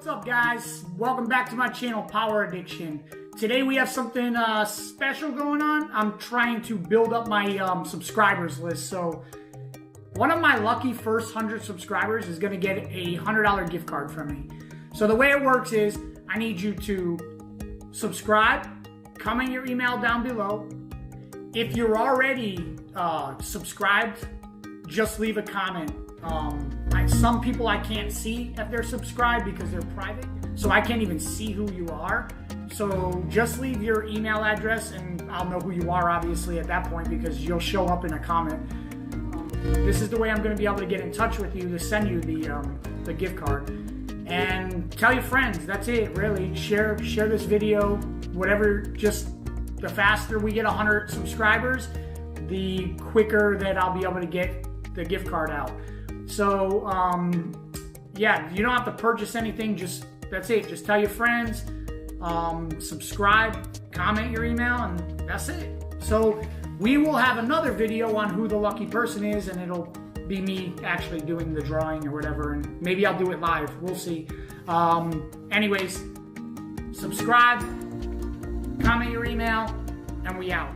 What's up, guys? Welcome back to my channel, Power Addiction. Today we have something special going on. I'm trying to build up my subscribers list. So one of my lucky first 100 subscribers is going to get a $100 gift card from me. So the way it works is I need you to subscribe, comment your email down below. If you're already subscribed, just leave a comment. Some people I can't see if they're subscribed because they're private, so I can't even see who you are. So just leave your email address and I'll know who you are, obviously, at that point, because you'll show up in a comment. This is the way I'm going to be able to get in touch with you to send you the gift card. And tell your friends. That's it, really. Share this video, whatever. Just the faster we get 100 subscribers, the quicker that I'll be able to get the gift card out. So yeah, you don't have to purchase anything. That's it. Just tell your friends, subscribe, comment your email, and that's it. So we will have another video on who the lucky person is, and it'll be me actually doing the drawing or whatever, and maybe I'll do it live. We'll see. Anyways, subscribe, comment your email, and we out.